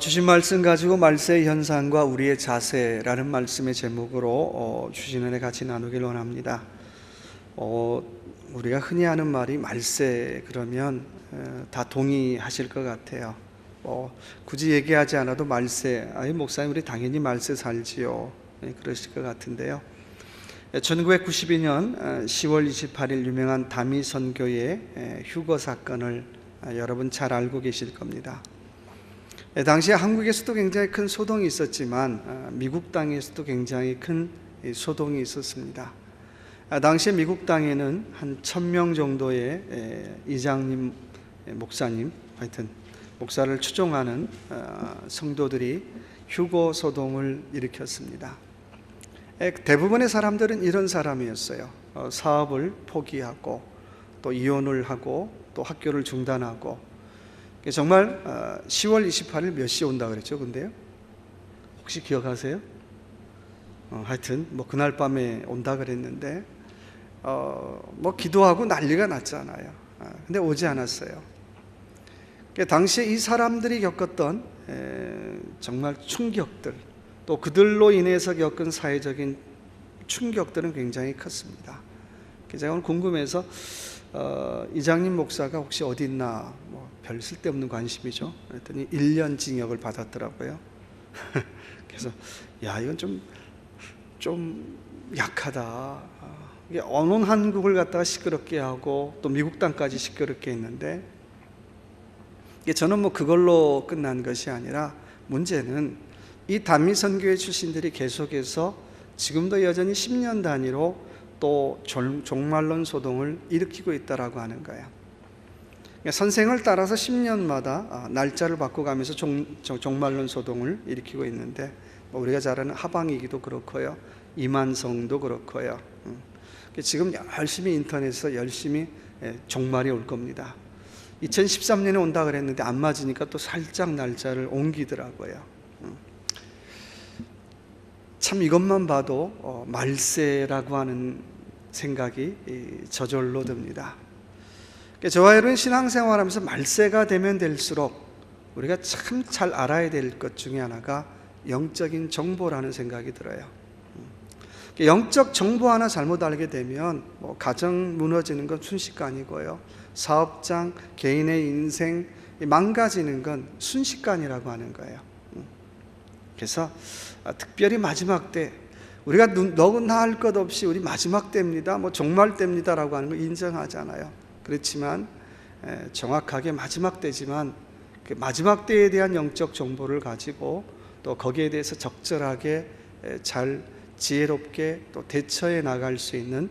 주신 말씀 가지고 말세의 현상과 우리의 자세라는 말씀의 제목으로 주신 은혜 같이 나누길 원합니다. 우리가 흔히 하는 말이 말세 그러면 다 동의하실 것 같아요. 굳이 얘기하지 않아도 말세, 목사님 우리 당연히 말세 살지요, 그러실 것 같은데요. 1992년 10월 28일 유명한 다미 선교의 휴거 사건을 여러분 잘 알고 계실 겁니다. 당시에 한국에서도 굉장히 큰 소동이 있었지만 미국 땅에서도 굉장히 큰 소동이 있었습니다. 당시에 미국 땅에는 한 1000명 정도의 이장님, 목사님, 하여튼 목사를 추종하는 성도들이 휴거 소동을 일으켰습니다. 대부분의 사람들은 이런 사람이었어요. 사업을 포기하고 또 이혼을 하고 또 학교를 중단하고, 정말 10월 28일 몇 시에 온다 그랬죠? 근데요, 혹시 기억하세요? 하여튼 그날 밤에 온다 그랬는데 기도하고 난리가 났잖아요. 근데 오지 않았어요. 당시에 이 사람들이 겪었던 정말 충격들, 또 그들로 인해서 겪은 사회적인 충격들은 굉장히 컸습니다. 제가 오늘 궁금해서 이장님 목사가 혹시 어디 있나, 별 쓸데없는 관심이죠. 그랬더니 1년 징역을 받았더라고요. 그래서 이건 좀 약하다. 언론 한국을 갖다가 시끄럽게 하고 또 미국 땅까지 시끄럽게 했는데, 저는 그걸로 끝난 것이 아니라 문제는 이 단미 선교회 출신들이 계속해서 지금도 여전히 10년 단위로 또 종말론 소동을 일으키고 있다라고 하는 거예요. 선생을 따라서 10년마다 날짜를 바꿔가면서 종말론 소동을 일으키고 있는데, 우리가 잘 아는 하방이기도 그렇고요, 이만성도 그렇고요. 지금 열심히 인터넷에서 열심히 종말이 올 겁니다. 2013년에 온다 그랬는데 안 맞으니까 또 살짝 날짜를 옮기더라고요. 참 이것만 봐도 말세라고 하는 생각이 저절로 듭니다. 저와 여러분 신앙생활하면서 말세가 되면 될수록 우리가 참 잘 알아야 될 것 중에 하나가 영적인 정보라는 생각이 들어요. 영적 정보 하나 잘못 알게 되면 가정 무너지는 건 순식간이고요, 사업장, 개인의 인생 망가지는 건 순식간이라고 하는 거예요. 그래서 특별히 마지막 때, 우리가 너나 할 것 없이 우리 마지막 때입니다, 종말 때입니다라고 하는 걸 인정하잖아요. 그렇지만 정확하게 마지막 때지만 그 마지막 때에 대한 영적 정보를 가지고 또 거기에 대해서 적절하게 잘 지혜롭게 또 대처해 나갈 수 있는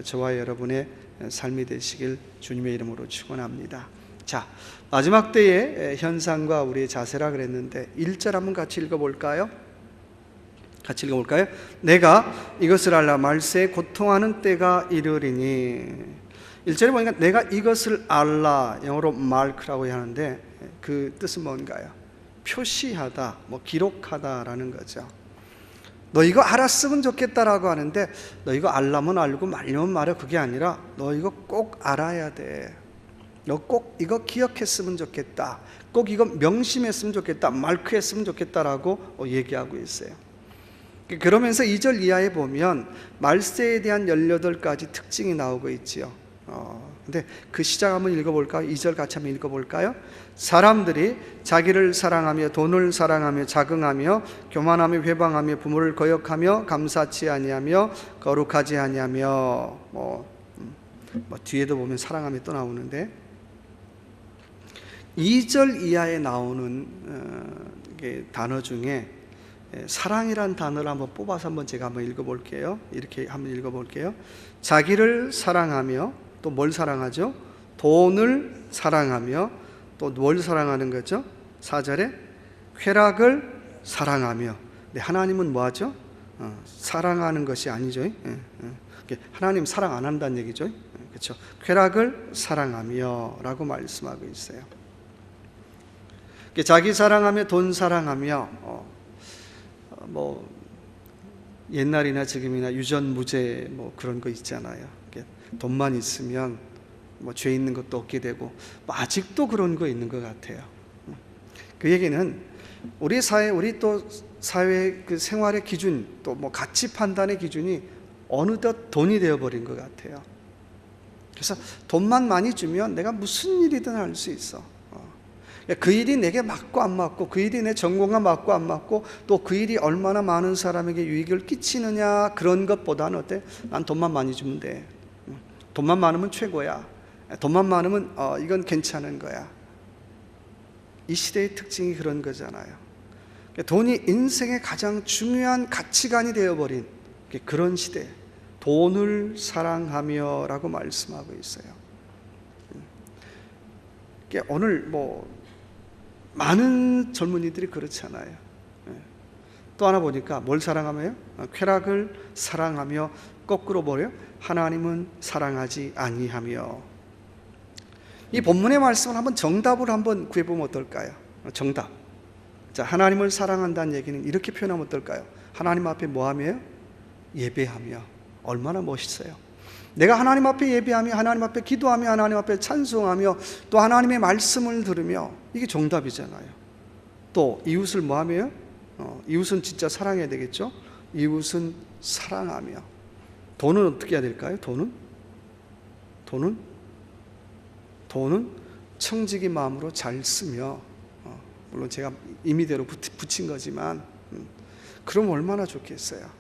저와 여러분의 삶이 되시길 주님의 이름으로 축원합니다. 자, 마지막 때의 현상과 우리의 자세라 그랬는데 1절 한번 같이 읽어볼까요? 내가 이것을 알라 말세에 고통하는 때가 이르리니. 1절에 보니까 내가 이것을 알라, 영어로 mark라고 하는데 그 뜻은 뭔가요? 표시하다, 기록하다라는 거죠. 너 이거 알았으면 좋겠다라고 하는데, 너 이거 알라면 알고 말려면 말해, 그게 아니라 너 이거 꼭 알아야 돼. 너 꼭 이거 기억했으면 좋겠다. 꼭 이거 명심했으면 좋겠다. 마크했으면 좋겠다라고 얘기하고 있어요. 그러면서 2절 이하에 보면 말세에 대한 18가지 특징이 나오고 있지요. 근데 그 시작 한번 읽어볼까요? 2절 같이 한번 읽어볼까요? 사람들이 자기를 사랑하며 돈을 사랑하며 자긍하며 교만하며 회방하며 부모를 거역하며 감사치 아니하며 거룩하지 아니하며 뒤에도 보면 사랑하며 또 나오는데, 2절 이하에 나오는 단어 중에 사랑이란 단어를 한번 뽑아서 제가 한번 읽어볼게요. 이렇게 한번 읽어볼게요. 자기를 사랑하며, 또 뭘 사랑하죠? 돈을 사랑하며, 또 뭘 사랑하는 거죠? 4절에 쾌락을 사랑하며. 하나님은 뭐 하죠? 사랑하는 것이 아니죠. 하나님 사랑 안 한다는 얘기죠. 그렇죠? 쾌락을 사랑하며 라고 말씀하고 있어요. 자기 사랑하며 돈 사랑하며, 옛날이나 지금이나 유전무죄 그런 거 있잖아요. 돈만 있으면 죄 있는 것도 없게 되고, 아직도 그런 거 있는 것 같아요. 그 얘기는 우리 사회, 우리 또 사회 그 생활의 기준, 또 뭐 가치 판단의 기준이 어느덧 돈이 되어버린 것 같아요. 그래서 돈만 많이 주면 내가 무슨 일이든 할 수 있어. 그 일이 내게 맞고 안 맞고, 그 일이 내 전공과 맞고 안 맞고, 또 그 일이 얼마나 많은 사람에게 유익을 끼치느냐, 그런 것보다는 어때? 난 돈만 많이 주면 돼. 돈만 많으면 최고야. 돈만 많으면 이건 괜찮은 거야. 이 시대의 특징이 그런 거잖아요. 돈이 인생의 가장 중요한 가치관이 되어버린 그런 시대, 돈을 사랑하며 라고 말씀하고 있어요. 오늘 뭐 많은 젊은이들이 그렇잖아요. 또 하나 보니까 뭘 사랑하며요? 쾌락을 사랑하며, 거꾸로 뭐래요? 하나님은 사랑하지 아니하며. 이 본문의 말씀을 한번 정답을 한번 구해보면 어떨까요? 정답. 자, 하나님을 사랑한다는 얘기는 이렇게 표현하면 어떨까요? 하나님 앞에 뭐하며? 예배하며. 얼마나 멋있어요. 내가 하나님 앞에 예배하며, 하나님 앞에 기도하며, 하나님 앞에 찬송하며, 또 하나님의 말씀을 들으며, 이게 정답이잖아요. 또 이웃을 뭐하며? 이웃은 진짜 사랑해야 되겠죠? 이웃은 사랑하며. 돈은 어떻게 해야 될까요? 돈은 청지기 마음으로 잘 쓰며, 물론 제가 임의대로 붙인 거지만, 그럼 얼마나 좋겠어요.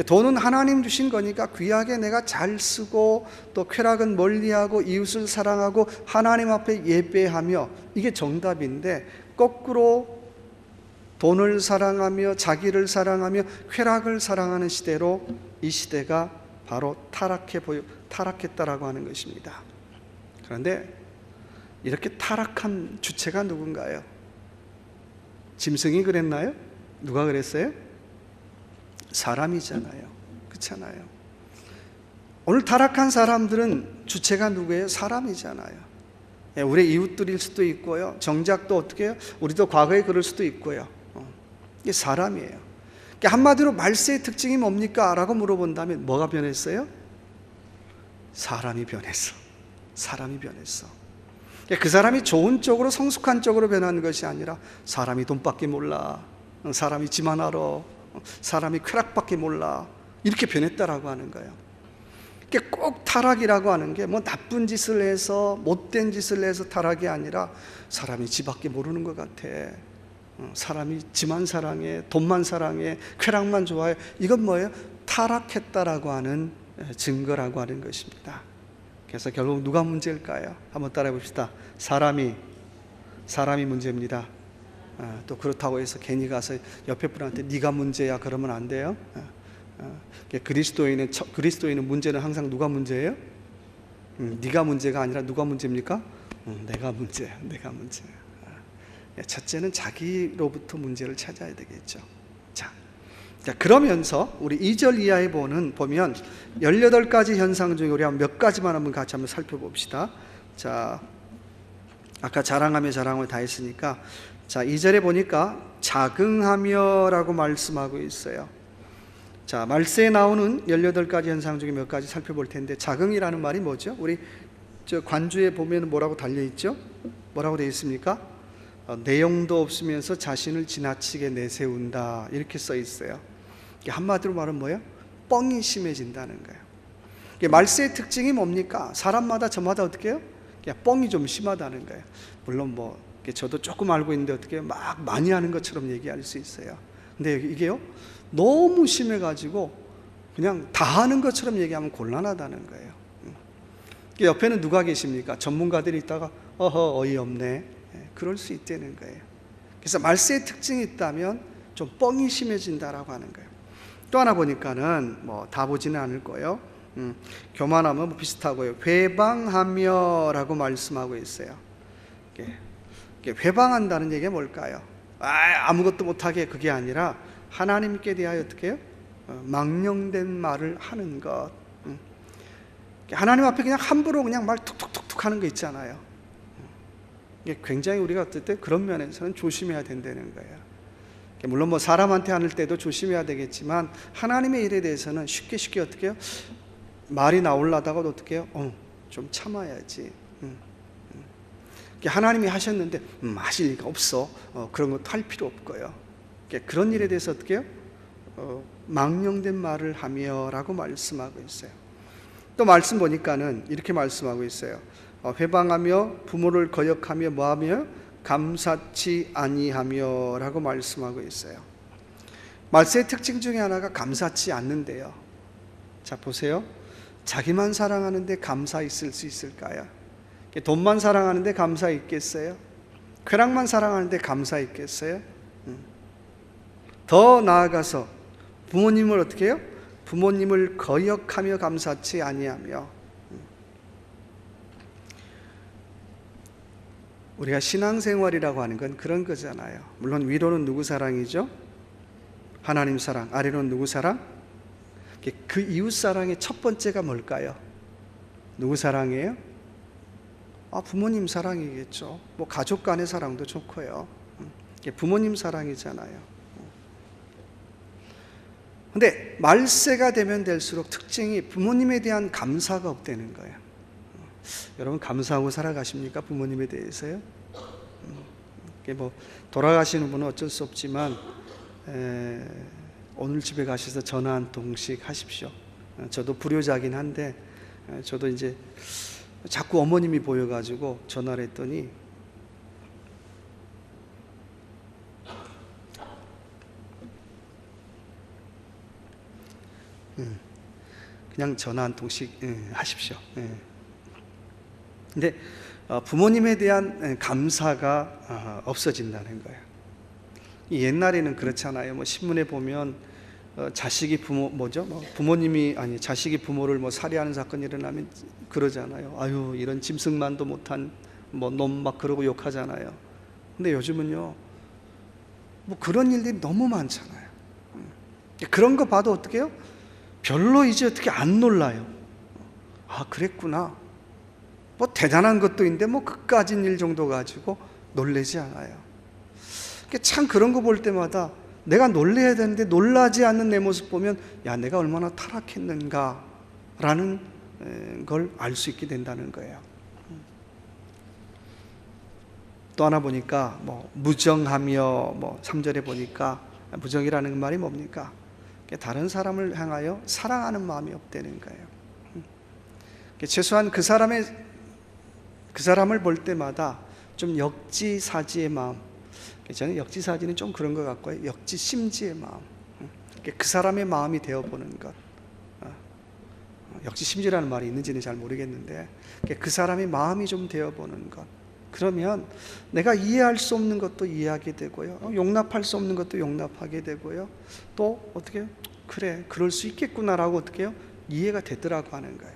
돈은 하나님 주신 거니까 귀하게 내가 잘 쓰고, 또 쾌락은 멀리하고, 이웃을 사랑하고, 하나님 앞에 예배하며, 이게 정답인데, 거꾸로 돈을 사랑하며, 자기를 사랑하며, 쾌락을 사랑하는 시대로 이 시대가 바로 타락했다라고 하는 것입니다. 그런데 이렇게 타락한 주체가 누군가요? 짐승이 그랬나요? 누가 그랬어요? 사람이잖아요. 그렇잖아요. 오늘 타락한 사람들은 주체가 누구예요? 사람이잖아요. 우리 이웃들일 수도 있고요. 정작 또 어떻게 해요? 우리도 과거에 그럴 수도 있고요. 이게 사람이에요. 한마디로 말세의 특징이 뭡니까? 라고 물어본다면 뭐가 변했어요? 사람이 변했어. 그 사람이 좋은 쪽으로, 성숙한 쪽으로 변하는 것이 아니라, 사람이 돈밖에 몰라, 사람이 지만 알아, 사람이 쾌락밖에 몰라, 이렇게 변했다라고 하는 거예요. 꼭 타락이라고 하는 게 뭐 나쁜 짓을 해서, 못된 짓을 해서 타락이 아니라, 사람이 지밖에 모르는 것 같아, 사람이 지만 사랑해, 돈만 사랑해, 쾌락만 좋아해. 이건 뭐예요? 타락했다라고 하는 증거라고 하는 것입니다. 그래서 결국 누가 문제일까요? 한번 따라해 봅시다. 사람이 문제입니다. 또 그렇다고 해서 괜히 가서 옆에 분한테 네가 문제야 그러면 안 돼요. 그리스도인은 문제는 항상 누가 문제예요? 네가 문제가 아니라 누가 문제입니까? 내가 문제야. 첫째는 자기로부터 문제를 찾아야 되겠죠. 자, 그러면서 우리 2절 이하에 보면 18가지 현상 중에 우리 몇 가지만 한번 같이 한번 살펴봅시다. 자, 아까 자랑하며 자랑을 다 했으니까, 자, 2절에 보니까 자긍하며 라고 말씀하고 있어요. 자, 말세에 나오는 18가지 현상 중에 몇 가지 살펴볼 텐데, 자긍이라는 말이 뭐죠? 우리 저 관주에 보면 뭐라고 달려있죠? 뭐라고 되어 있습니까? 내용도 없으면서 자신을 지나치게 내세운다, 이렇게 써 있어요. 한마디로 말하면 뭐예요? 뻥이 심해진다는 거예요. 말세의 특징이 뭡니까? 사람마다 저마다 어떻게 해요? 뻥이 좀 심하다는 거예요. 물론 뭐 저도 조금 알고 있는데 어떻게 막 많이 하는 것처럼 얘기할 수 있어요. 근데 이게요, 너무 심해가지고 그냥 다 하는 것처럼 얘기하면 곤란하다는 거예요. 옆에는 누가 계십니까? 전문가들이 있다가 어이없네, 그럴 수 있다는 거예요. 그래서 말세의 특징이 있다면 좀 뻥이 심해진다라고 하는 거예요. 또 하나 보니까는 뭐 다 보지는 않을 거예요. 교만하면 뭐 비슷하고요. 회방하며 라고 말씀하고 있어요. 회방한다는 얘기가 뭘까요? 아무것도 못하게, 그게 아니라 하나님께 대하여 어떻게 해요? 망령된 말을 하는 것. 하나님 앞에 그냥 함부로 그냥 말 툭툭툭툭 하는 거 있잖아요. 굉장히 우리가 어떨 때 그런 면에서는 조심해야 된다는 거예요. 물론 뭐 사람한테 하는 때도 조심해야 되겠지만, 하나님의 일에 대해서는 쉽게 어떻게 해요? 말이 나오려다가도 어떻게 해요? 좀 참아야지. 하나님이 하셨는데 하실 리가 없어. 그런 것도 할 필요 없고요. 그런 일에 대해서 어떻게 해요? 망령된 말을 하며 라고 말씀하고 있어요. 또 말씀 보니까는 이렇게 말씀하고 있어요. 회방하며 부모를 거역하며 뭐하며 감사치 아니하며 라고 말씀하고 있어요. 말세의 특징 중에 하나가 감사치 않는데요. 자, 보세요. 자기만 사랑하는데 감사 있을 수 있을까요? 돈만 사랑하는데 감사 있겠어요? 쾌락만 사랑하는데 감사 있겠어요? 더 나아가서 부모님을 어떻게 해요? 부모님을 거역하며 감사치 아니하며. 우리가 신앙생활이라고 하는 건 그런 거잖아요. 물론 위로는 누구 사랑이죠? 하나님 사랑. 아래로는 누구 사랑? 그 이웃 사랑의 첫 번째가 뭘까요? 누구 사랑이에요? 부모님 사랑이겠죠. 뭐 가족 간의 사랑도 좋고요. 부모님 사랑이잖아요. 근데 말세가 되면 될수록 특징이 부모님에 대한 감사가 없다는 거예요. 여러분 감사하고 살아가십니까? 부모님에 대해서요? 뭐 돌아가시는 분은 어쩔 수 없지만 오늘 집에 가셔서 전화 한 통씩 하십시오. 저도 불효자긴 한데 저도 이제 자꾸 어머님이 보여가지고 전화를 했더니 그냥 전화 한 통씩 하십시오. 근데 부모님에 대한 감사가 없어진다는 거예요. 옛날에는 그렇잖아요. 뭐 신문에 보면 자식이 부모님이 아니 자식이 부모를 뭐 살해하는 사건이 일어나면 그러잖아요. 아유 이런 짐승만도 못한 뭐 놈 막 그러고 욕하잖아요. 근데 요즘은요 뭐 그런 일들이 너무 많잖아요. 그런 거 봐도 어떻게 해요? 별로 이제 어떻게 안 놀라요. 그랬구나. 뭐 대단한 것도 있는데 뭐 그까진 일 정도 가지고 놀라지 않아요. 참 그런 거 볼 때마다 내가 놀라야 되는데 놀라지 않는 내 모습 보면 야 내가 얼마나 타락했는가 라는 걸 알 수 있게 된다는 거예요. 또 하나 보니까 뭐 무정하며 뭐 3절에 보니까 무정이라는 말이 뭡니까? 다른 사람을 향하여 사랑하는 마음이 없다는 거예요. 최소한 그 사람을 볼 때마다 좀 역지사지의 마음. 저는 역지사지는 좀 그런 것 같고요. 역지심지의 마음. 그 사람의 마음이 되어보는 것. 역지심지라는 말이 있는지는 잘 모르겠는데 그 사람의 마음이 좀 되어보는 것. 그러면 내가 이해할 수 없는 것도 이해하게 되고요. 용납할 수 없는 것도 용납하게 되고요. 또 어떻게 해요? 그래, 그럴 수 있겠구나라고 어떻게 해요? 이해가 되더라고 하는 거예요.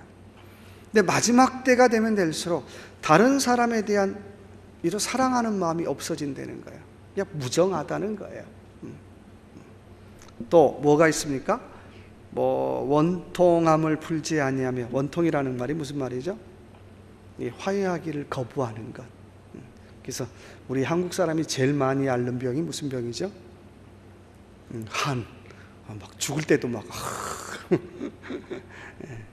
근데 마지막 때가 되면 될수록 다른 사람에 대한 이런 사랑하는 마음이 없어진다는 거예요. 그냥 무정하다는 거예요. 또 뭐가 있습니까? 뭐 원통함을 풀지 아니하며, 원통이라는 말이 무슨 말이죠? 화해하기를 거부하는 것. 그래서 우리 한국 사람이 제일 많이 앓는 병이 무슨 병이죠? 막 죽을 때도 막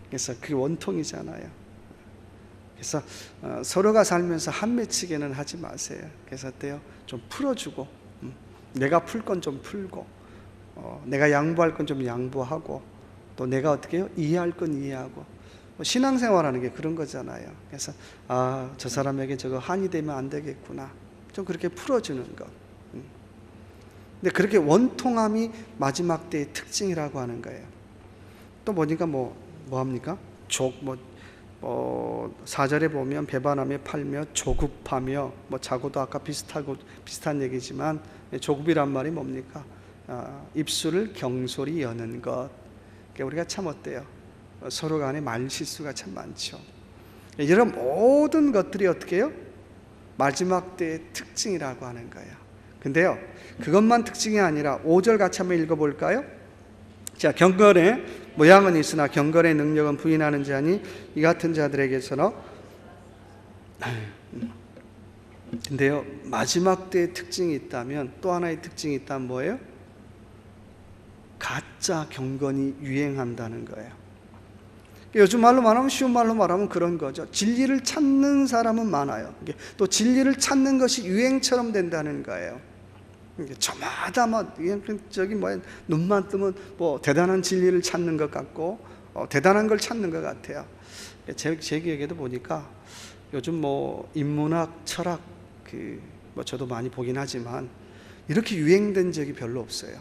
그래서 그게 원통이잖아요. 그래서 서로가 살면서 한 맺히게는 하지 마세요. 그래서 어때요? 좀 풀어주고, 내가 풀 건 좀 풀고, 내가 양보할 건 좀 양보하고, 또 내가 어떻게 해요? 이해할 건 이해하고. 신앙생활하는 게 그런 거잖아요. 그래서 저 사람에게 저거 한이 되면 안 되겠구나. 좀 그렇게 풀어주는 것. 근데 그렇게 원통함이 마지막 때의 특징이라고 하는 거예요. 또 보니까 뭐 합니까? 4절에 보면 배반하며 팔며 조급하며, 뭐 자고도 아까 비슷한 얘기지만 조급이란 말이 뭡니까? 입술을 경솔히 여는 것. 그러니까 우리가 참 어때요? 서로 간에 말 실수가 참 많죠. 이런 모든 것들이 어떻게 해요? 마지막 때의 특징이라고 하는 거예요. 근데요, 그것만 특징이 아니라 5절 같이 한번 읽어볼까요? 자, 경건의 모양은 있으나 경건의 능력은 부인하는 자니 이 같은 자들에게서는. 근데요, 마지막 때의 특징이 있다면, 또 하나의 특징이 있다면 뭐예요? 가짜 경건이 유행한다는 거예요. 요즘 말로 말하면, 쉬운 말로 말하면 그런 거죠. 진리를 찾는 사람은 많아요. 또 진리를 찾는 것이 유행처럼 된다는 거예요. 저마다 저기 눈만 뜨면 대단한 진리를 찾는 것 같고, 대단한 걸 찾는 것 같아요. 제 기억에도 보니까 요즘 인문학, 철학 저도 많이 보긴 하지만 이렇게 유행된 적이 별로 없어요.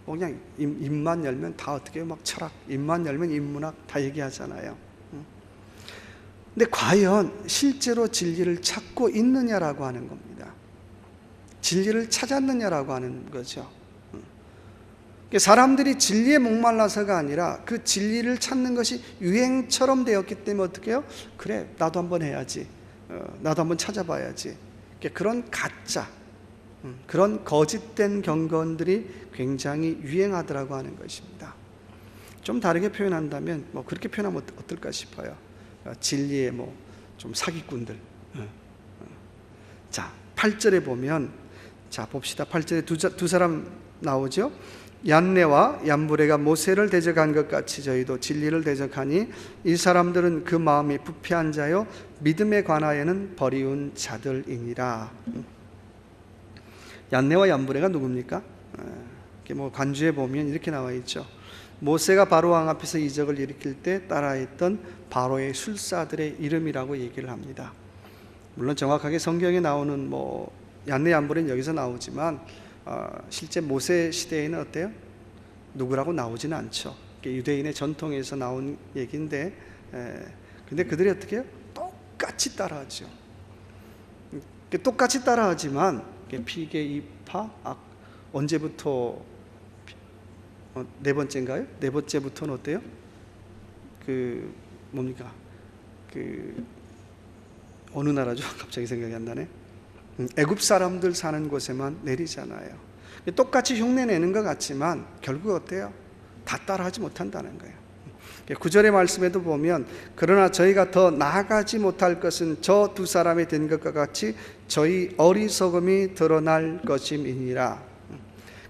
그냥 입만 열면 다 어떻게 해요? 철학, 입만 열면 인문학 다 얘기하잖아요. 근데 과연 실제로 진리를 찾고 있느냐라고 하는 겁니다. 진리를 찾았느냐라고 하는 거죠. 사람들이 진리에 목말라서가 아니라 그 진리를 찾는 것이 유행처럼 되었기 때문에 어떻게 해요? 그래, 나도 한번 해야지, 나도 한번 찾아봐야지. 그런 가짜, 그런 거짓된 경건들이 굉장히 유행하더라고 하는 것입니다. 좀 다르게 표현한다면 그렇게 표현하면 어떨까 싶어요. 진리의 좀 사기꾼들. 자, 8절에 보면, 자 봅시다. 8절에 두 사람 나오죠. 얀네와 얀브레가 모세를 대적한 것 같이 저희도 진리를 대적하니 이 사람들은 그 마음이 부패한 자요 믿음에 관하여는 버리운 자들이니라. 얀네와 얀브레가 누굽니까? 관주에 보면 이렇게 나와 있죠. 모세가 바로 왕 앞에서 이적을 일으킬 때 따라했던 바로의 술사들의 이름이라고 얘기를 합니다. 물론 정확하게 성경에 나오는 얀네 얀브레는 여기서 나오지만 실제 모세 시대에는 어때요? 누구라고 나오지는 않죠. 유대인의 전통에서 나온 얘기인데, 근데 그들이 어떻게 해요? 똑같이 따라하죠. 똑같이 따라하지만 피계, 이파, 언제부터 네 번째인가요? 네 번째부터는 어때요? 뭡니까? 어느 나라죠? 갑자기 생각이 안 나네. 애굽 사람들 사는 곳에만 내리잖아요. 똑같이 흉내내는 것 같지만 결국 어때요? 다 따라하지 못한다는 거예요. 9절의 말씀에도 보면 그러나 저희가 더 나아가지 못할 것은 저 두 사람이 된 것과 같이 저희 어리석음이 드러날 것임이니라.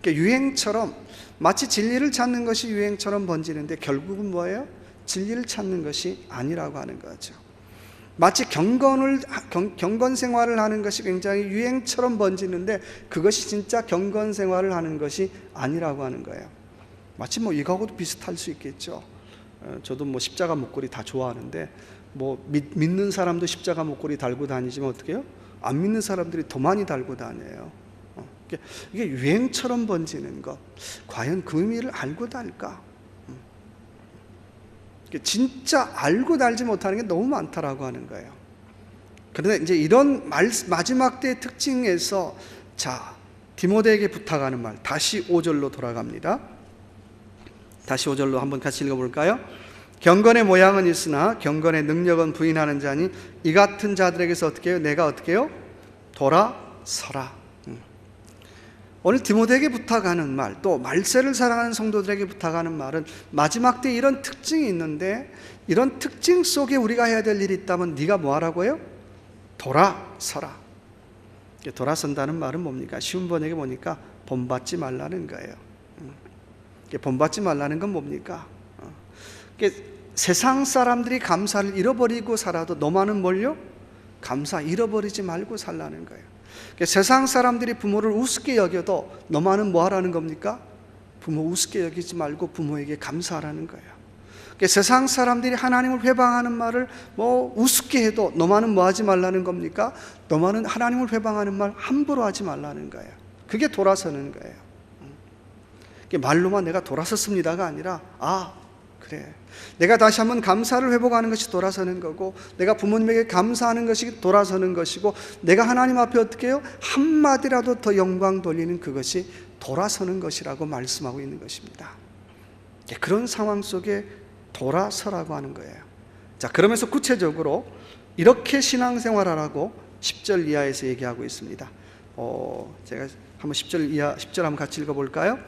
유행처럼 마치 진리를 찾는 것이 유행처럼 번지는데 결국은 뭐예요? 진리를 찾는 것이 아니라고 하는 거죠. 마치 경건 생활을 하는 것이 굉장히 유행처럼 번지는데 그것이 진짜 경건 생활을 하는 것이 아니라고 하는 거예요. 마치 이거하고도 비슷할 수 있겠죠. 저도 십자가 목걸이 다 좋아하는데 믿는 사람도 십자가 목걸이 달고 다니지만 어떻게 해요? 안 믿는 사람들이 더 많이 달고 다녀요. 이게 유행처럼 번지는 것, 과연 그 의미를 알고 달까? 진짜 알고 달지 못하는 게 너무 많다라고 하는 거예요. 그런데 이제 이런 마지막 때의 특징에서 디모데에게 부탁하는 말, 다시 5절로 돌아갑니다. 다시 5절로 한번 같이 읽어볼까요? 경건의 모양은 있으나 경건의 능력은 부인하는 자니 이 같은 자들에게서 어떻게 해요? 내가 어떻게 해요? 돌아서라. 오늘 디모데에게 부탁하는 말, 또 말세를 사랑하는 성도들에게 부탁하는 말은 마지막 때 이런 특징이 있는데 이런 특징 속에 우리가 해야 될 일이 있다면 네가 뭐 하라고요? 돌아서라. 돌아선다는 말은 뭡니까? 쉬운 번역에 보니까 본받지 말라는 거예요. 본받지 말라는 건 뭡니까? 세상 사람들이 감사를 잃어버리고 살아도 너만은 뭘요? 감사 잃어버리지 말고 살라는 거예요. 세상 사람들이 부모를 우습게 여겨도 너만은 뭐 하라는 겁니까? 부모 우습게 여기지 말고 부모에게 감사하라는 거예요. 세상 사람들이 하나님을 회방하는 말을 우습게 해도 너만은 뭐 하지 말라는 겁니까? 너만은 하나님을 회방하는 말 함부로 하지 말라는 거예요. 그게 돌아서는 거예요. 말로만 내가 돌아섰습니다가 아니라 그래, 내가 다시 한번 감사를 회복하는 것이 돌아서는 거고, 내가 부모님에게 감사하는 것이 돌아서는 것이고, 내가 하나님 앞에 어떻게 해요? 한마디라도 더 영광 돌리는 그것이 돌아서는 것이라고 말씀하고 있는 것입니다. 그런 상황 속에 돌아서라고 하는 거예요. 자, 그러면서 구체적으로 이렇게 신앙생활하라고 10절 이하에서 얘기하고 있습니다. 제가 한번 10절 한번 같이 읽어볼까요?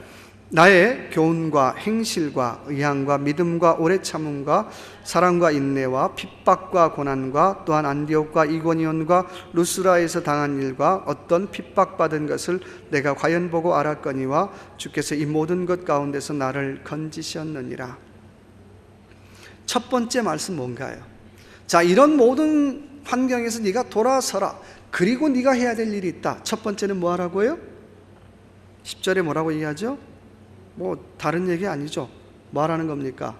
나의 교훈과 행실과 의향과 믿음과 오래 참음과 사랑과 인내와 핍박과 고난과 또한 안디옥과 이고니온과 루스라에서 당한 일과 어떤 핍박받은 것을 내가 과연 보고 알았거니와 주께서 이 모든 것 가운데서 나를 건지셨느니라. 첫 번째 말씀 뭔가요? 자, 이런 모든 환경에서 네가 돌아서라. 그리고 네가 해야 될 일이 있다. 첫 번째는 뭐 하라고요? 10절에 뭐라고 얘기하죠? 뭐 다른 얘기 아니죠. 뭐 하라는 겁니까?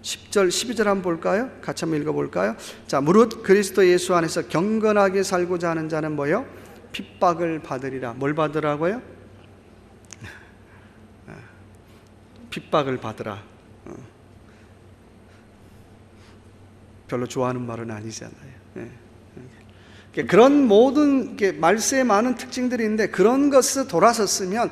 10절, 12절 한번 볼까요? 같이 한번 읽어볼까요? 자, 무릇 그리스도 예수 안에서 경건하게 살고자 하는 자는 뭐요? 핍박을 받으리라. 뭘 받으라고요? 핍박을 받으라. 별로 좋아하는 말은 아니잖아요. 그런 모든 말세에 많은 특징들이 있는데 그런 것을 돌아섰으면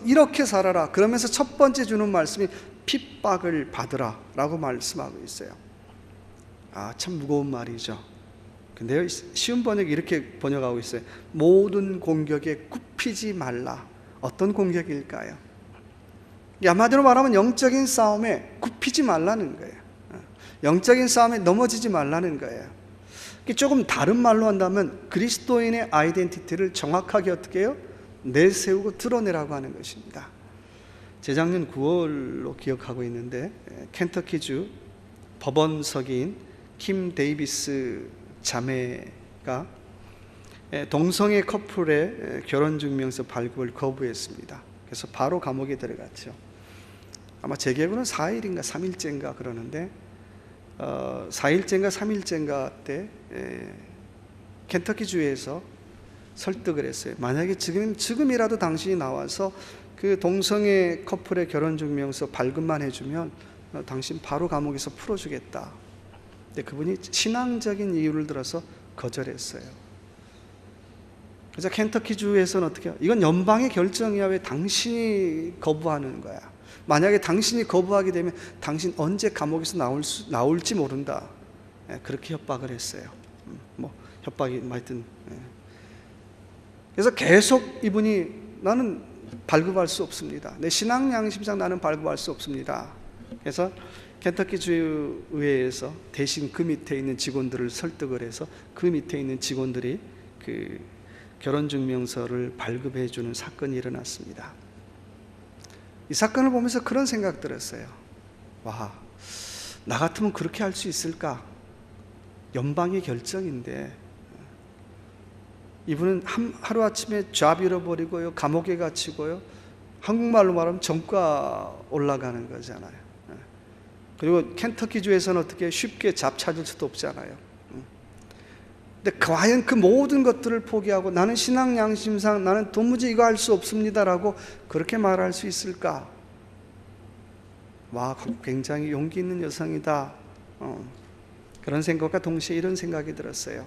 이렇게 살아라. 그러면서 첫 번째 주는 말씀이 핍박을 받으라 라고 말씀하고 있어요. 아, 참 무거운 말이죠. 근데요, 쉬운 번역이 이렇게 번역하고 있어요. 모든 공격에 굽히지 말라. 어떤 공격일까요? 한마디로 말하면 영적인 싸움에 굽히지 말라는 거예요. 영적인 싸움에 넘어지지 말라는 거예요. 조금 다른 말로 한다면 그리스도인의 아이덴티티를 정확하게 어떻게 해요? 내세우고 드러내라고 하는 것입니다. 재작년 9월로 기억하고 있는데 켄터키주 법원서기인 킴 데이비스 자매가 동성애 커플의 결혼증명서 발급을 거부했습니다. 그래서 바로 감옥에 들어갔죠. 아마 제 기억으로는 4일인가 3일째인가 그러는데 4일째인가 3일째인가 때 켄터키주에서 설득을 했어요. 만약에 지금이라도 당신이 나와서 그 동성애 커플의 결혼증명서 발급만 해주면 당신 바로 감옥에서 풀어주겠다. 근데 그분이 신앙적인 이유를 들어서 거절했어요. 그래서 켄터키주에서는 어떻게 해요? 이건 연방의 결정이야. 왜 당신이 거부하는 거야? 만약에 당신이 거부하게 되면 당신 언제 감옥에서 나올지 모른다. 그렇게 협박을 했어요. 뭐 협박이 하여튼. 그래서 계속 이분이 나는 발급할 수 없습니다. 내 신앙 양심상 나는 발급할 수 없습니다. 그래서 켄터키주 의회에서 대신 그 밑에 있는 직원들을 설득을 해서 그 밑에 있는 직원들이 그 결혼증명서를 발급해 주는 사건이 일어났습니다. 이 사건을 보면서 그런 생각 들었어요. 와, 나 같으면 그렇게 할 수 있을까? 연방의 결정인데 이분은 하루아침에 잡 잃어버리고요, 감옥에 갇히고요, 한국말로 말하면 정가 올라가는 거잖아요. 그리고 켄터키주에서는 어떻게 쉽게 잡 찾을 수도 없잖아요. 근데 과연 그 모든 것들을 포기하고 나는 신앙 양심상 나는 도무지 이거 할 수 없습니다라고 그렇게 말할 수 있을까? 와, 굉장히 용기 있는 여성이다. 그런 생각과 동시에 이런 생각이 들었어요.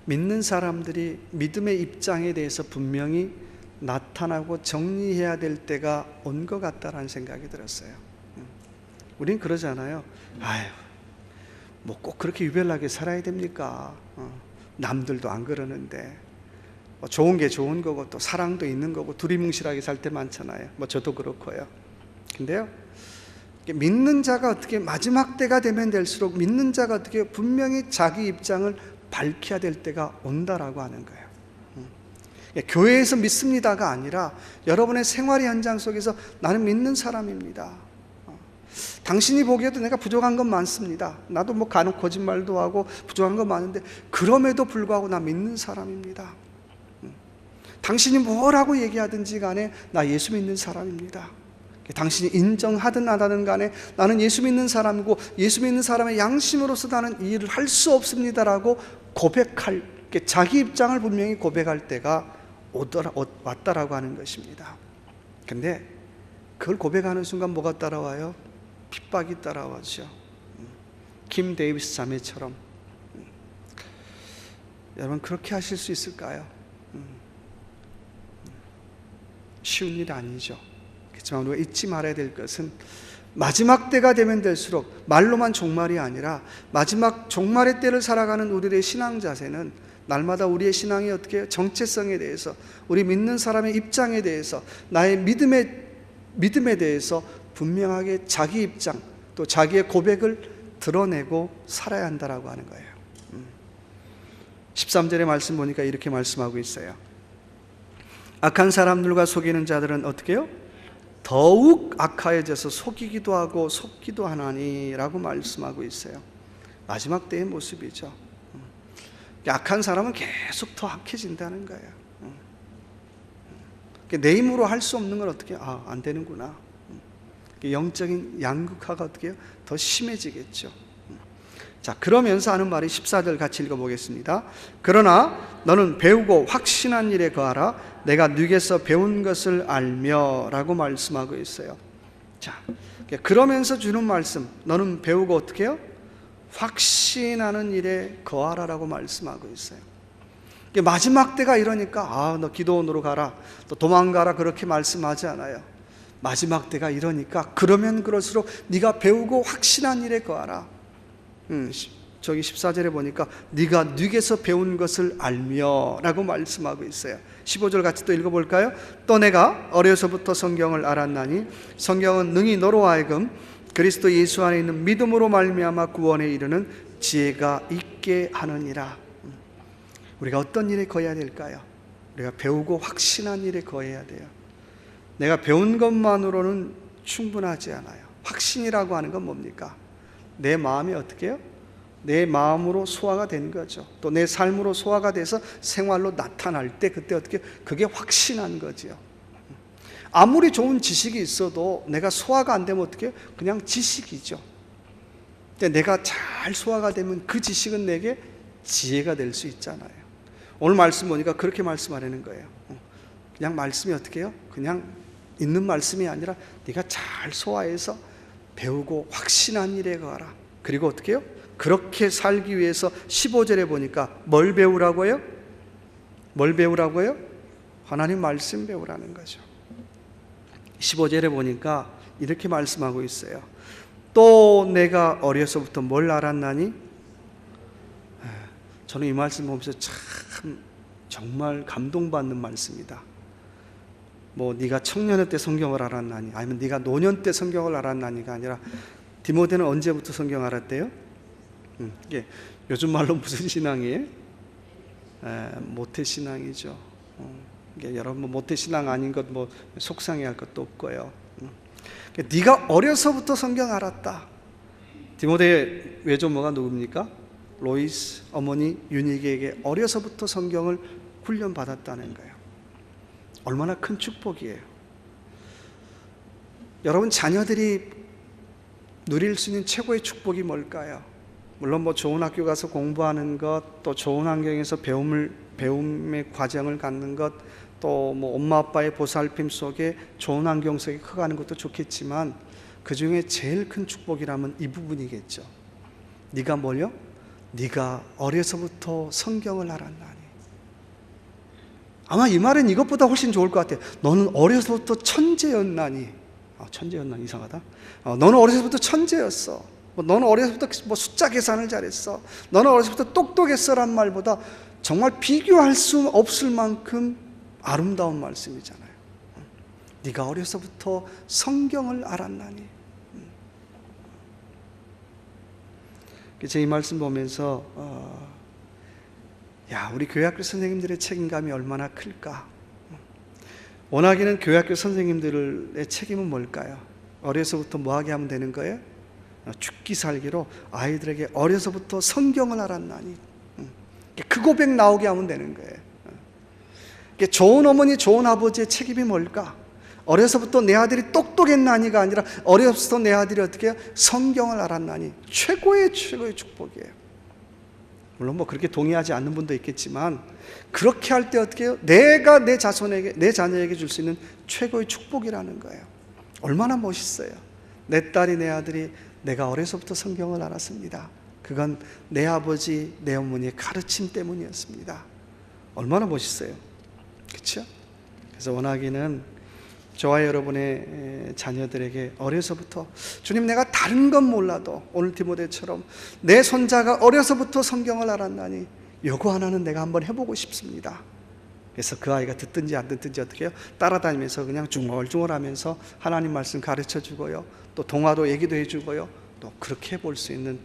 믿는 사람들이 믿음의 입장에 대해서 분명히 나타나고 정리해야 될 때가 온 것 같다라는 생각이 들었어요. 우린 그러잖아요. 아유, 뭐 꼭 그렇게 유별나게 살아야 됩니까? 남들도 안 그러는데. 뭐 좋은 게 좋은 거고 또 사랑도 있는 거고 두리뭉실하게 살 때 많잖아요. 뭐 저도 그렇고요. 근데요, 믿는 자가 어떻게 마지막 때가 되면 될수록 믿는 자가 어떻게 분명히 자기 입장을 밝혀야 될 때가 온다라고 하는 거예요. 교회에서 믿습니다가 아니라 여러분의 생활의 현장 속에서 나는 믿는 사람입니다. 당신이 보기에도 내가 부족한 건 많습니다. 나도 뭐 간혹 거짓말도 하고 부족한 건 많은데 그럼에도 불구하고 나 믿는 사람입니다. 당신이 뭐라고 얘기하든지 간에 나 예수 믿는 사람입니다. 당신이 인정하든 안 하든 간에 나는 예수 믿는 사람이고 예수 믿는 사람의 양심으로서 나는 이 일을 할 수 없습니다라고 고백할, 자기 입장을 분명히 고백할 때가 왔다라고 하는 것입니다. 근데 그걸 고백하는 순간 뭐가 따라와요? 핍박이 따라와죠. 킴 데이비스 자매처럼. 여러분 그렇게 하실 수 있을까요? 쉬운 일 아니죠. 그렇지만 우리가 잊지 말아야 될 것은 마지막 때가 되면 될수록 말로만 종말이 아니라 마지막 종말의 때를 살아가는 우리의 신앙 자세는 날마다 우리의 신앙의 어떻게 정체성에 대해서, 우리 믿는 사람의 입장에 대해서, 나의 믿음에 대해서 분명하게 자기 입장 또 자기의 고백을 드러내고 살아야 한다라고 하는 거예요. 13절의 말씀 보니까 이렇게 말씀하고 있어요. 악한 사람들과 속이는 자들은 어떻게 해요? 더욱 악하여져서 속이기도 하고 속기도 하나니라고 말씀하고 있어요. 마지막 때의 모습이죠. 악한 사람은 계속 더 악해진다는 거예요. 내 힘으로 할 수 없는 건 어떻게 안 되는구나. 영적인 양극화가 어떻게 해요? 더 심해지겠죠. 자, 그러면서 하는 말이 14절 같이 읽어보겠습니다. 그러나 너는 배우고 확신한 일에 거하라. 내가 네게서 배운 것을 알며 라고 말씀하고 있어요. 자, 그러면서 주는 말씀, 너는 배우고 어떻게 해요? 확신하는 일에 거하라 라고 말씀하고 있어요. 마지막 때가 이러니까 너 기도원으로 가라, 또 도망가라 그렇게 말씀하지 않아요. 마지막 때가 이러니까 그러면 그럴수록 네가 배우고 확신한 일에 거하라. 저기 14절에 보니까 네가 네게서 배운 것을 알며 라고 말씀하고 있어요. 15절 같이 또 읽어볼까요? 또 내가 어려서부터 성경을 알았나니 성경은 능히 너로 하여금 그리스도 예수 안에 있는 믿음으로 말미암아 구원에 이르는 지혜가 있게 하느니라. 우리가 어떤 일에 거해야 될까요? 우리가 배우고 확신한 일에 거해야 돼요. 내가 배운 것만으로는 충분하지 않아요. 확신이라고 하는 건 뭡니까? 내 마음이 어떻게 해요? 내 마음으로 소화가 된 거죠. 또 내 삶으로 소화가 돼서 생활로 나타날 때 그때 어떻게 그게 확신한 거죠. 아무리 좋은 지식이 있어도 내가 소화가 안 되면 어떻게 해요? 그냥 지식이죠. 근데 내가 잘 소화가 되면 그 지식은 내게 지혜가 될 수 있잖아요. 오늘 말씀 보니까 그렇게 말씀하려는 거예요. 그냥 말씀이 어떻게 해요? 그냥 있는 말씀이 아니라 네가 잘 소화해서 배우고 확신한 일에 가라. 그리고 어떻게 해요? 그렇게 살기 위해서 15절에 보니까 뭘 배우라고요? 뭘 배우라고요? 하나님 말씀 배우라는 거죠. 15절에 보니까 이렇게 말씀하고 있어요. 또 내가 어려서부터 뭘 알았나니? 저는 이 말씀 보면서 참 정말 감동받는 말씀이다. 뭐 네가 청년의 때 성경을 알았나니, 아니면 네가 노년 때 성경을 알았나니가 아니라 디모데는 언제부터 성경 알았대요? 이게 요즘 말로 무슨 신앙이에요? 모태신앙이죠. 여러분 모태신앙 아닌 것 뭐 속상해할 것도 없고요. 네가 어려서부터 성경 알았다. 디모데의 외조모가 누굽니까? 로이스 어머니 유니게에게 어려서부터 성경을 훈련받았다는 거예요. 얼마나 큰 축복이에요. 여러분 자녀들이 누릴 수 있는 최고의 축복이 뭘까요? 물론 뭐 좋은 학교 가서 공부하는 것, 또 좋은 환경에서 배움의 과정을 갖는 것, 또 뭐 엄마 아빠의 보살핌 속에 좋은 환경 속에 커가는 것도 좋겠지만 그 중에 제일 큰 축복이라면 이 부분이겠죠. 네가 뭐요? 네가 어려서부터 성경을 알았나니. 아마 이 말은 이것보다 훨씬 좋을 것 같아요. 너는 어려서부터 천재였나니. 천재였나니 이상하다. 너는 어려서부터 천재였어. 너는 어려서부터 뭐 숫자 계산을 잘했어. 너는 어려서부터 똑똑했어란 말보다 정말 비교할 수 없을 만큼 아름다운 말씀이잖아요. 네가 어려서부터 성경을 알았나니. 제가 이 말씀 보면서 우리 교회학교 선생님들의 책임감이 얼마나 클까. 원하기는 교회학교 선생님들의 책임은 뭘까요? 어려서부터 뭐하게 하면 되는 거예요? 죽기 살기로 아이들에게 어려서부터 성경을 알았나니. 그 고백 나오게 하면 되는 거예요. 좋은 어머니 좋은 아버지의 책임이 뭘까? 어려서부터 내 아들이 똑똑했나니가 아니라 어려서부터 내 아들이 어떻게 해요? 성경을 알았나니. 최고의 축복이에요. 물론 뭐 그렇게 동의하지 않는 분도 있겠지만 그렇게 할 때 어떻게 해요? 내가 내 자손에게, 내 자녀에게 줄 수 있는 최고의 축복이라는 거예요. 얼마나 멋있어요. 내 딸이 내 아들이 내가 어려서부터 성경을 알았습니다. 그건 내 아버지 내 어머니의 가르침 때문이었습니다. 얼마나 멋있어요. 그렇죠? 그래서 원하기는 저와 여러분의 자녀들에게 어려서부터 주님 내가 다른 건 몰라도 오늘 디모데처럼 내 손자가 어려서부터 성경을 알았나니 요거 하나는 내가 한번 해보고 싶습니다. 그래서 그 아이가 듣든지 안 듣든지 어떻게 해요? 따라다니면서 그냥 중얼중얼하면서 하나님 말씀 가르쳐주고요, 또 동화도 얘기도 해주고요, 또 그렇게 해볼 수 있는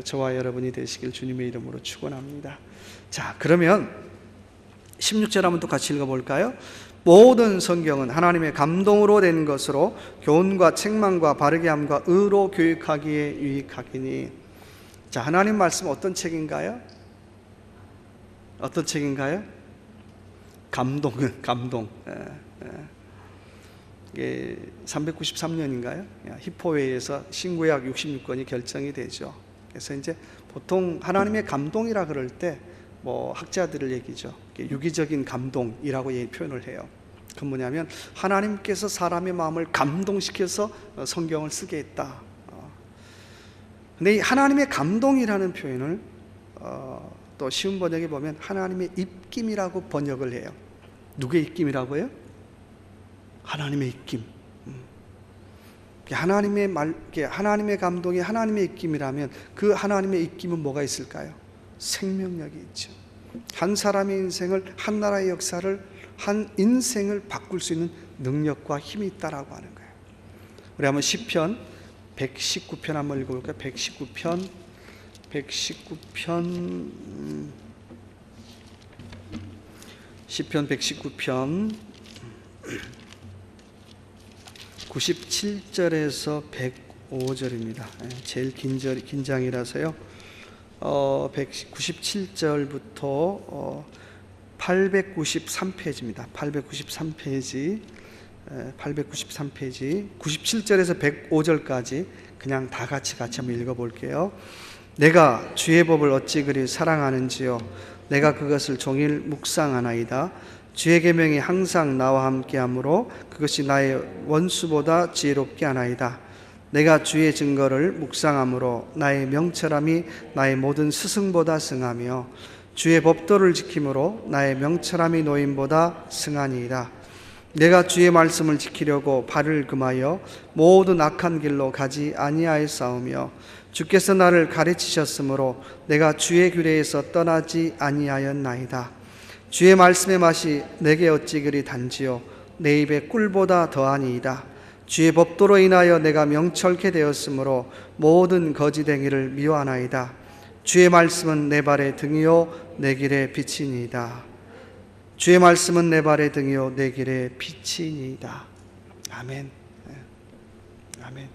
저와 여러분이 되시길 주님의 이름으로 축원합니다. 자, 그러면 16절 한번 또 같이 읽어볼까요? 모든 성경은 하나님의 감동으로 된 것으로 교훈과 책망과 바르게 함과 의로 교육하기에 유익하기니. 자, 하나님 말씀 어떤 책인가요? 어떤 책인가요? 감동. 이게 393년인가요? 히포웨이에서 신구약 66권이 결정이 되죠. 그래서 이제 보통 하나님의 감동이라 그럴 때 뭐 학자들을 얘기죠. 유기적인 감동이라고 표현을 해요. 그 뭐냐면 하나님께서 사람의 마음을 감동시켜서 성경을 쓰게 했다. 근데 이 하나님의 감동이라는 표현을 또 쉬운 번역에 보면 하나님의 입김이라고 번역을 해요. 누구의 입김이라고요? 하나님의 입김. 하나님의 감동이 하나님의 입김이라면 그 하나님의 입김은 뭐가 있을까요? 생명력이 있죠. 한 사람의 인생을, 한 나라의 역사를, 한 인생을 바꿀 수 있는 능력과 힘이 있다라고 하는 거예요. 우리 한번 시편 119편 한번 읽어볼까요? 119편 119편 97절에서 105절입니다. 제일 긴 장이라서요. 197절부터 893페이지입니다. 893페이지 97절에서 105절까지 그냥 다 같이 한번 읽어볼게요. 내가 주의 법을 어찌 그리 사랑하는지요. 내가 그것을 종일 묵상하나이다. 주의 계명이 항상 나와 함께하므로 그것이 나의 원수보다 지혜롭게 하나이다. 내가 주의 증거를 묵상함으로 나의 명철함이 나의 모든 스승보다 승하며 주의 법도를 지킴으로 나의 명철함이 노인보다 승하니이다. 내가 주의 말씀을 지키려고 발을 금하여 모든 악한 길로 가지 아니하였사오며 주께서 나를 가르치셨으므로 내가 주의 규례에서 떠나지 아니하였나이다. 주의 말씀의 맛이 내게 어찌 그리 단지요 내 입에 꿀보다 더하니이다. 주의 법도로 인하여 내가 명철케 되었으므로 모든 거짓행위를 미워하나이다. 주의 말씀은 내 발의 등이요 내 길의 빛이니이다. 주의 말씀은 내 발의 등이요 내 길의 빛이니이다. 아멘. 아멘.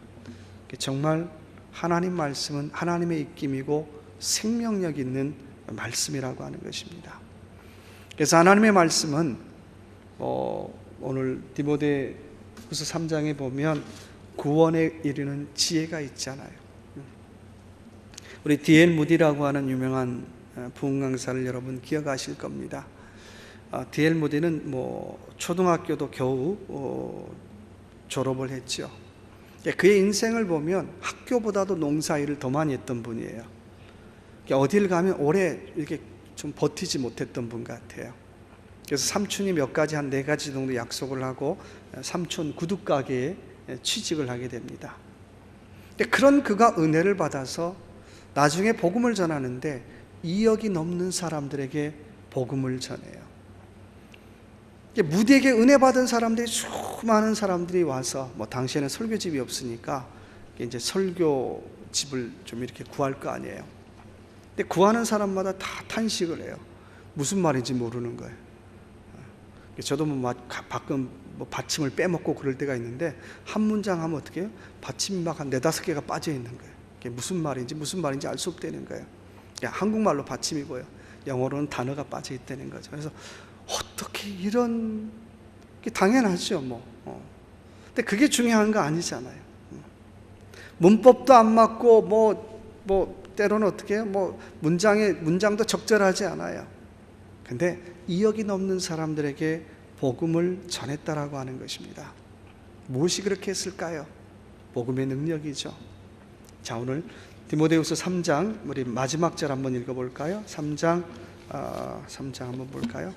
정말 하나님 말씀은 하나님의 입김이고 생명력 있는 말씀이라고 하는 것입니다. 그래서 하나님의 말씀은 오늘 디모데후서 3장에 보면 구원에 이르는 지혜가 있잖아요. 우리 D.L. 무디라고 하는 유명한 부흥 강사를 여러분 기억하실 겁니다. D.L. 무디는 초등학교도 겨우 졸업을 했죠. 그의 인생을 보면 학교보다도 농사일을 더 많이 했던 분이에요. 어딜 가면 오래 이렇게 좀 버티지 못했던 분 같아요. 그래서 삼촌이 몇 가지 한 4가지 정도 약속을 하고 삼촌 구두가게에 취직을 하게 됩니다. 그런 그가 은혜를 받아서 나중에 복음을 전하는데 2억이 넘는 사람들에게 복음을 전해요. 무디에게 은혜 받은 사람들이 수많은 사람들이 와서 당시에는 설교집이 없으니까 이제 설교집을 좀 이렇게 구할 거 아니에요. 근데 구하는 사람마다 다 탄식을 해요. 무슨 말인지 모르는 거예요. 저도 가끔 받침을 빼먹고 그럴 때가 있는데 한 문장 하면 어떻게 해요? 받침이 막 한 4-5개가 빠져 있는 거예요. 그게 무슨 말인지 알 수 없다는 거예요. 한국말로 받침이 보여. 영어로는 단어가 빠져 있다는 거죠. 그래서 어떻게 이런 게 당연하죠, 근데 그게 중요한 거 아니잖아요. 문법도 안 맞고 때로는 어떻게 해요? 문장도 적절하지 않아요. 근데 2억이 넘는 사람들에게 복음을 전했다라고 하는 것입니다. 무엇이 그렇게 했을까요? 복음의 능력이죠. 자, 오늘 디모데후서 3장 우리 마지막 절 한번 읽어볼까요? 3장 한번 볼까요?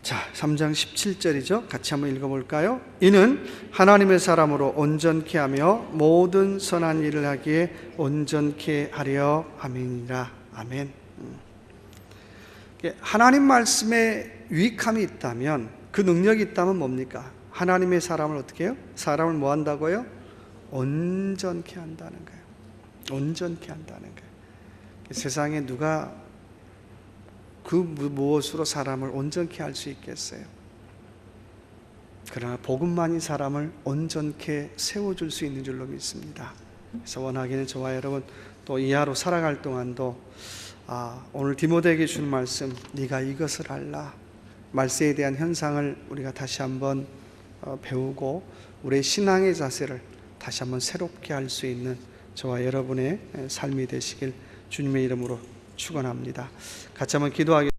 자, 3장 17절이죠. 같이 한번 읽어볼까요? 이는 하나님의 사람으로 온전케 하며 모든 선한 일을 하기에 온전케 하려 함이니라. 아멘. 하나님 말씀에 유익함이 있다면, 그 능력이 있다면 뭡니까? 하나님의 사람을 어떻게 해요? 사람을 뭐 한다고요? 온전케 한다는 거예요. 온전케 한다는 거예요. 세상에 누가 그 무엇으로 사람을 온전케 할 수 있겠어요? 그러나 복음만이 사람을 온전케 세워줄 수 있는 줄로 믿습니다. 그래서 원하기는 저와 여러분 또 이하로 살아갈 동안도 오늘 디모데에게 주는 말씀, 네가 이것을 알라, 말세에 대한 현상을 우리가 다시 한번 배우고 우리의 신앙의 자세를 다시 한번 새롭게 할 수 있는 저와 여러분의 삶이 되시길 주님의 이름으로 축원합니다. 같이 한번 기도하겠습니다.